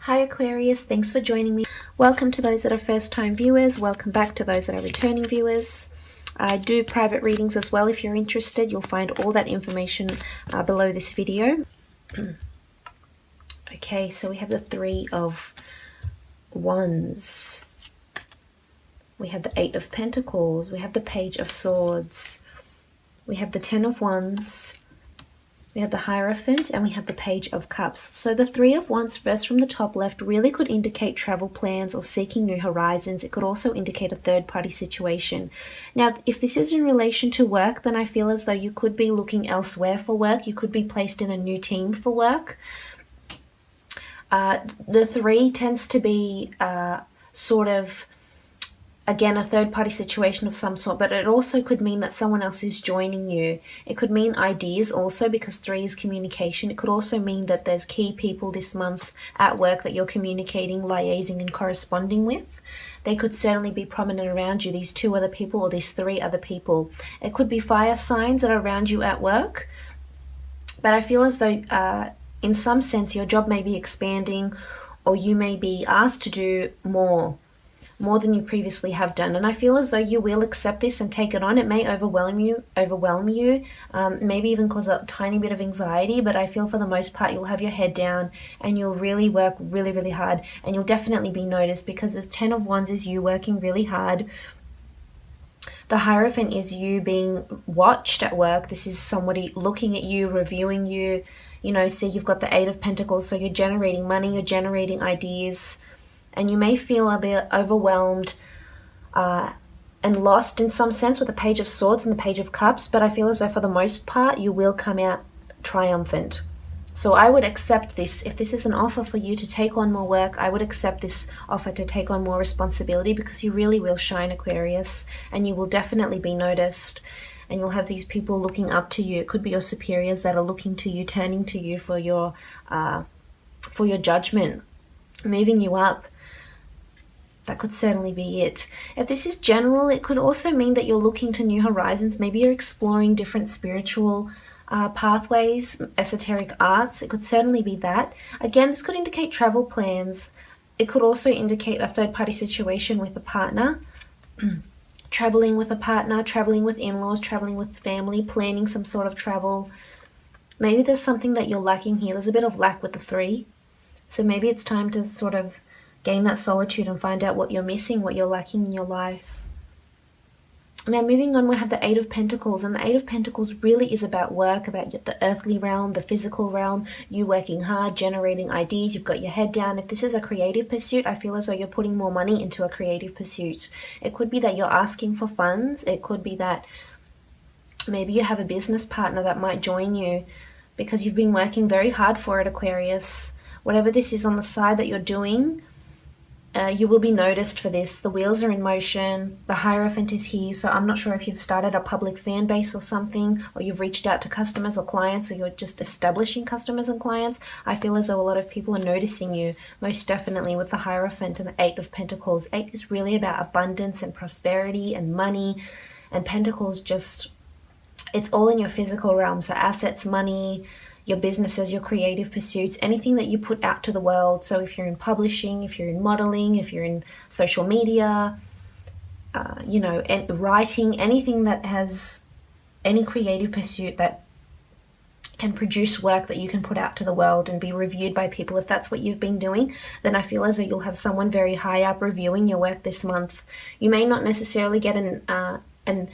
Hi Aquarius, thanks for joining me. Welcome to those that are first time viewers. Welcome back to those that are returning viewers. I do private readings as well if you're interested. You'll find all that information below this video. Okay, so we have the Three of Wands. We have the Eight of Pentacles. We have the Page of Swords. We have the Ten of Wands. We have the Hierophant, and we have the Page of Cups. So the Three of Wands, first from the top left, really could indicate travel plans or seeking new horizons. It could also indicate a third-party situation. Now, if this is in relation to work, then I feel as though you could be looking elsewhere for work. You could be placed in a new team for work. The Three tends to be sort of, again, a third-party situation of some sort, but it also could mean that someone else is joining you. It could mean ideas also, because Three is communication. It could also mean that there's key people this month at work that you're communicating, liaising, and corresponding with. They could certainly be prominent around you, these two other people or these three other people. It could be fire signs that are around you at work, but I feel as though in some sense your job may be expanding, or you may be asked to do more than you previously have done, and I feel as though you will accept this and take it on. It may overwhelm you, maybe even cause a tiny bit of anxiety, but I feel for the most part you'll have your head down and you'll really work really hard, and you'll definitely be noticed, because the Ten of Wands is you working really hard. The Hierophant is you being watched at work. This is somebody looking at you, reviewing you. You know, see, you've got the Eight of Pentacles, so you're generating money, you're generating ideas, and you may feel a bit overwhelmed and lost in some sense with the Page of Swords and the Page of Cups, but I feel as though for the most part you will come out triumphant. So I would accept this. If this is an offer for you to take on more work, I would accept this offer to take on more responsibility, because you really will shine, Aquarius, and you will definitely be noticed, and you'll have these people looking up to you. It could be your superiors that are looking to you, turning to you for your judgment, moving you up. That could certainly be it. If this is general, it could also mean that you're looking to new horizons. Maybe you're exploring different spiritual pathways, esoteric arts. It could certainly be that. Again, this could indicate travel plans. It could also indicate a third-party situation with a partner. Traveling with a partner, traveling with in-laws, traveling with family, planning some sort of travel. Maybe there's something that you're lacking here. There's a bit of lack with the Three. So maybe it's time to sort of gain that solitude and find out what you're missing, what you're lacking in your life. Now, moving on, we have the Eight of Pentacles, and the Eight of Pentacles really is about work, about the earthly realm, the physical realm, you working hard, generating ideas, you've got your head down. If this is a creative pursuit, I feel as though you're putting more money into a creative pursuit. It could be that you're asking for funds. It could be that maybe you have a business partner that might join you because you've been working very hard for it, Aquarius. Whatever this is on the side that you're doing, you will be noticed for this. The wheels are in motion. The Hierophant is here. So I'm not sure if you've started a public fan base or something, or you've reached out to customers or clients, or you're just establishing customers and clients. I feel as though a lot of people are noticing you, most definitely, with the Hierophant and the Eight of Pentacles. Eight is really about abundance and prosperity and money, and Pentacles just, it's all in your physical realm. So assets, money, your businesses, your creative pursuits, anything that you put out to the world. So if you're in publishing, if you're in modeling, if you're in social media, you know, and writing, anything that has any creative pursuit that can produce work that you can put out to the world and be reviewed by people. If that's what you've been doing, then I feel as though you'll have someone very high up reviewing your work this month. You may not necessarily get an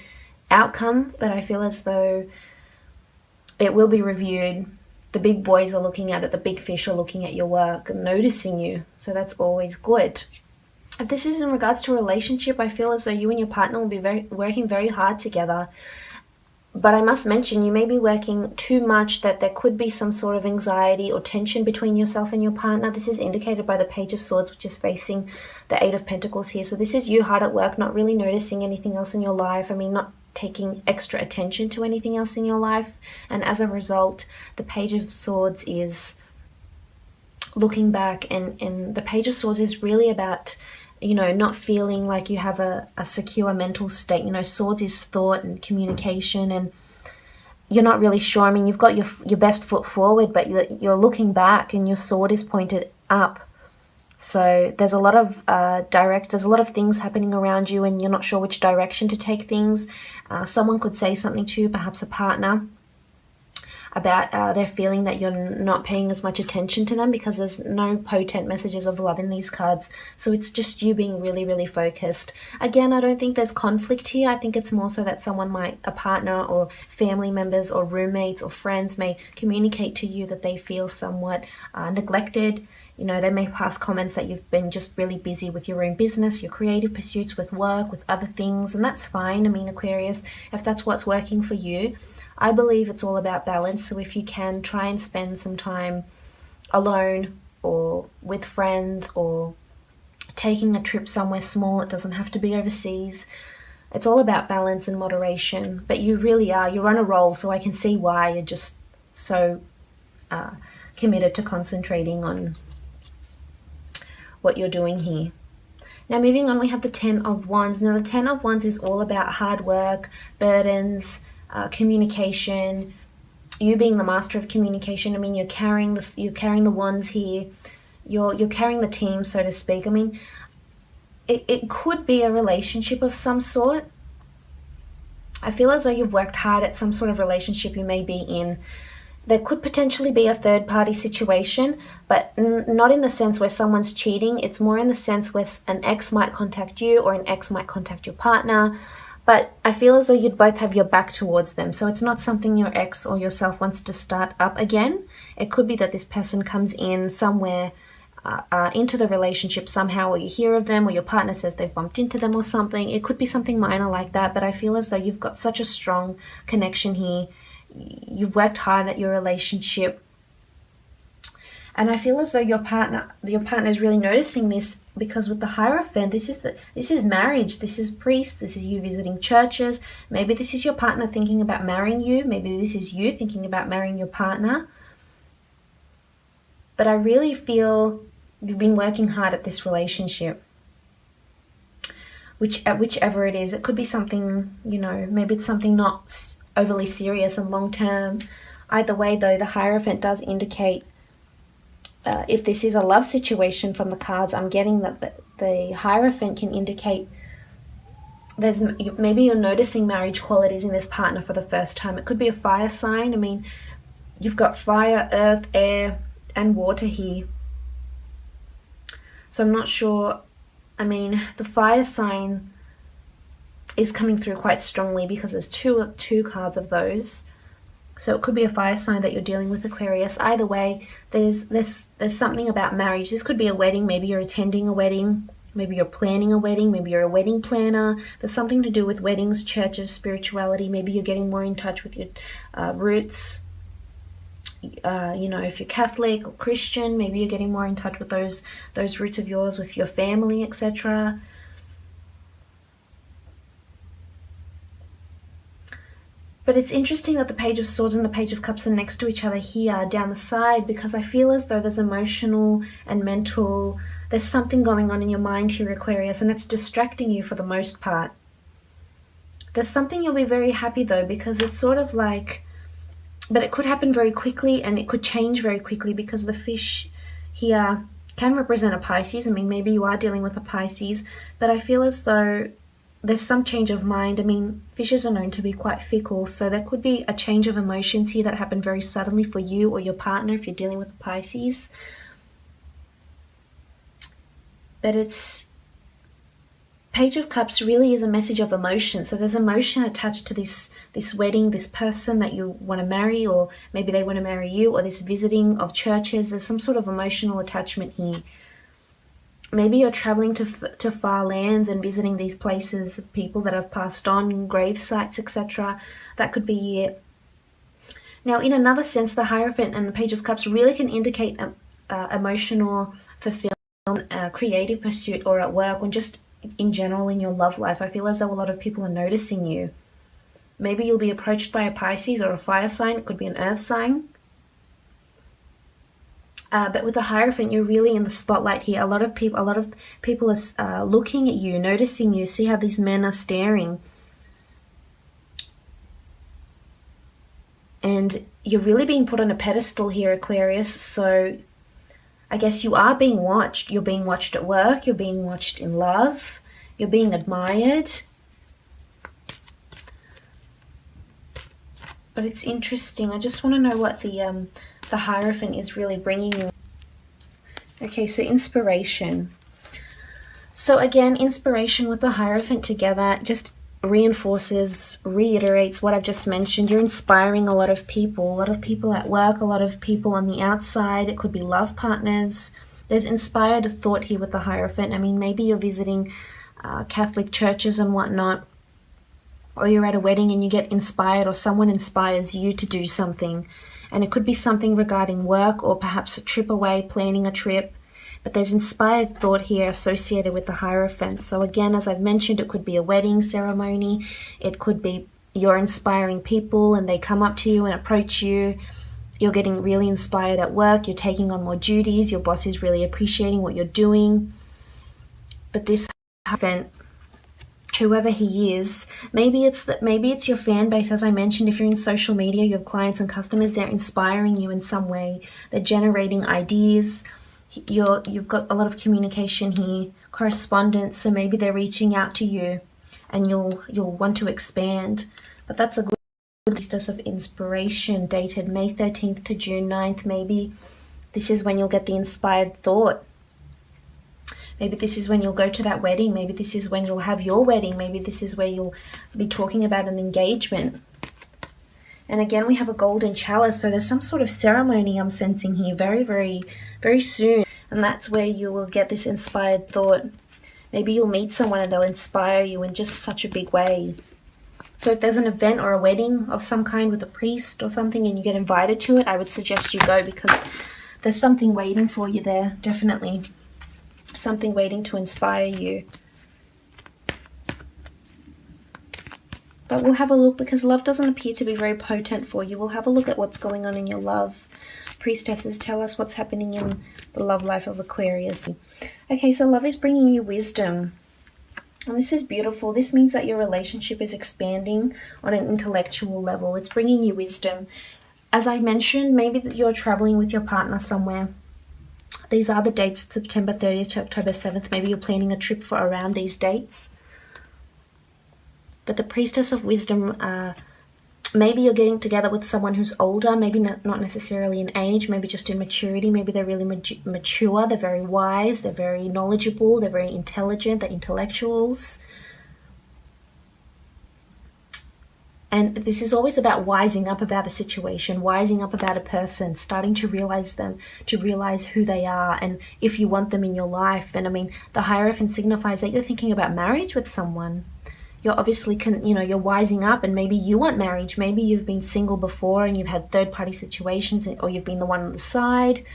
outcome, but I feel as though it will be reviewed. The big boys are looking at it. The big fish are looking at your work and noticing you. So that's always good. If this is in regards to a relationship, I feel as though you and your partner will be working very hard together. But I must mention, you may be working too much, that there could be some sort of anxiety or tension between yourself and your partner. This is indicated by the Page of Swords, which is facing the Eight of Pentacles here. So this is you hard at work, not really noticing anything else in your life. I mean, not taking extra attention to anything else in your life, and as a result the Page of Swords is looking back, and the Page of Swords is really about, you know, not feeling like you have a secure mental state. You know, Swords is thought and communication, and you're not really sure. I mean, you've got your best foot forward, but you're looking back and your sword is pointed up. So there's a lot of there's a lot of things happening around you and you're not sure which direction to take things. Someone could say something to you, perhaps a partner, about their feeling that you're not paying as much attention to them, because there's no potent messages of love in these cards. So it's just you being really, really focused. Again, I don't think there's conflict here. I think it's more so that someone might, a partner or family members or roommates or friends, may communicate to you that they feel somewhat neglected. You know, they may pass comments that you've been just really busy with your own business, your creative pursuits, with work, with other things, and that's fine. I mean, Aquarius, if that's what's working for you. I believe it's all about balance, so if you can, try and spend some time alone or with friends or taking a trip somewhere small. It doesn't have to be overseas. It's all about balance and moderation, but you really are, you're on a roll, so I can see why you're just so committed to concentrating on what you're doing here. Now moving on, we have the Ten of Wands. Now the Ten of Wands is all about hard work, burdens, communication, you being the master of communication. I mean, you're carrying this, you're carrying the wands here, you're carrying the team, so to speak. I mean, it could be a relationship of some sort. I feel as though you've worked hard at some sort of relationship you may be in. There could potentially be a third-party situation, but not in the sense where someone's cheating. It's more in the sense where an ex might contact you or an ex might contact your partner. But I feel as though you'd both have your back towards them. So it's not something your ex or yourself wants to start up again. It could be that this person comes in somewhere into the relationship somehow, or you hear of them, or your partner says they've bumped into them or something. It could be something minor like that, but I feel as though you've got such a strong connection here. You've worked hard at your relationship. And I feel as though your partner is really noticing this, because with the Hierophant, this is marriage, this is priests, this is you visiting churches. Maybe this is your partner thinking about marrying you. Maybe this is you thinking about marrying your partner. But I really feel you've been working hard at this relationship. Whichever it is, it could be something, you know, maybe it's something not overly serious and long term. Either way, though, the Hierophant does indicate. If this is a love situation from the cards, I'm getting that the Hierophant can indicate maybe you're noticing marriage qualities in this partner for the first time. It could be a fire sign. I mean, you've got fire, earth, air, and water here. So I'm not sure. I mean, the fire sign is coming through quite strongly because there's two cards of those. So it could be a fire sign that you're dealing with, Aquarius. Either way, there's something about marriage. This could be a wedding. Maybe you're attending a wedding. Maybe you're planning a wedding. Maybe you're a wedding planner. There's something to do with weddings, churches, spirituality. Maybe you're getting more in touch with your roots. You know, if you're Catholic or Christian, maybe you're getting more in touch with those roots of yours, with your family, etc. But it's interesting that the Page of Swords and the Page of Cups are next to each other here down the side, because I feel as though there's emotional and mental, there's something going on in your mind here, Aquarius, and it's distracting you for the most part. There's something you'll be very happy though, because it's sort of like, but it could happen very quickly and it could change very quickly, because the fish here can represent a Pisces. I mean, maybe you are dealing with a Pisces, but I feel as though there's some change of mind. I mean, fishes are known to be quite fickle, so there could be a change of emotions here that happen very suddenly for you or your partner if you're dealing with a Pisces. But it's Page of Cups really is a message of emotion. So there's emotion attached to this wedding, this person that you want to marry, or maybe they want to marry you, or this visiting of churches. There's some sort of emotional attachment here. Maybe you're traveling to far lands and visiting these places of people that have passed on, grave sites, etc. That could be it. Now, in another sense, the Hierophant and the Page of Cups really can indicate emotional fulfillment, creative pursuit, or at work, or just in general in your love life. I feel as though a lot of people are noticing you. Maybe you'll be approached by a Pisces or a fire sign. It could be an earth sign. But with the Hierophant, you're really in the spotlight here. A lot of people are looking at you, noticing you. See how these men are staring. And you're really being put on a pedestal here, Aquarius. So I guess you are being watched. You're being watched at work. You're being watched in love. You're being admired. But it's interesting. I just want to know what the Hierophant is really bringing you. Okay, so inspiration. So again, inspiration with the Hierophant together just reinforces, reiterates what I've just mentioned. You're inspiring a lot of people at work, a lot of people on the outside. It could be love partners. There's inspired thought here with the Hierophant. I mean, maybe you're visiting Catholic churches and whatnot, or you're at a wedding and you get inspired, or someone inspires you to do something. And it could be something regarding work, or perhaps a trip away, planning a trip. But there's inspired thought here associated with the Hierophant. So again, as I've mentioned, it could be a wedding ceremony. It could be you're inspiring people and they come up to you and approach you. You're getting really inspired at work. You're taking on more duties. Your boss is really appreciating what you're doing. But this Hierophant, whoever he is, maybe it's your fan base. As I mentioned, if you're in social media, you have clients and customers, they're inspiring you in some way. They're generating ideas. You've got a lot of communication here, correspondence, so maybe they're reaching out to you and you'll want to expand. But that's a good Priestess of Inspiration, dated May 13th to June 9th. Maybe this is when you'll get the inspired thought. Maybe this is when you'll go to that wedding. Maybe this is when you'll have your wedding. Maybe this is where you'll be talking about an engagement. And again, we have a golden chalice. So there's some sort of ceremony I'm sensing here very, very, very soon. And that's where you will get this inspired thought. Maybe you'll meet someone and they'll inspire you in just such a big way. So if there's an event or a wedding of some kind with a priest or something and you get invited to it, I would suggest you go, because there's something waiting for you there, definitely. Something waiting to inspire you. But we'll have a look, because love doesn't appear to be very potent for you. We'll have a look at what's going on in your love. Priestesses, tell us what's happening in the love life of Aquarius. Okay, so love is bringing you wisdom. And this is beautiful. This means that your relationship is expanding on an intellectual level. It's bringing you wisdom. As I mentioned, maybe that you're traveling with your partner somewhere. These are the dates, September 30th to October 7th. Maybe you're planning a trip for around these dates. But the Priestess of Wisdom, maybe you're getting together with someone who's older, maybe not necessarily in age, maybe just in maturity. Maybe they're really mature, they're very wise, they're very knowledgeable, they're very intelligent, they're intellectuals. And this is always about wising up about a situation, wising up about a person, starting to realize them, to realize who they are, and if you want them in your life. And I mean, the Hierophant signifies that you're thinking about marriage with someone. You're obviously, you're wising up, and maybe you want marriage. Maybe you've been single before and you've had third-party situations, or you've been the one on the side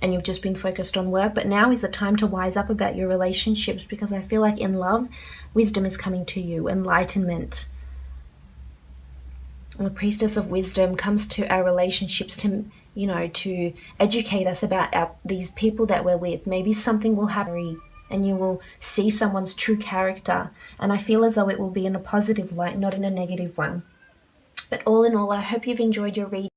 and you've just been focused on work. But now is the time to wise up about your relationships, because I feel like in love, wisdom is coming to you, enlightenment. And the Priestess of Wisdom comes to our relationships to, to educate us about these people that we're with. Maybe something will happen and you will see someone's true character. And I feel as though it will be in a positive light, not in a negative one. But all in all, I hope you've enjoyed your reading.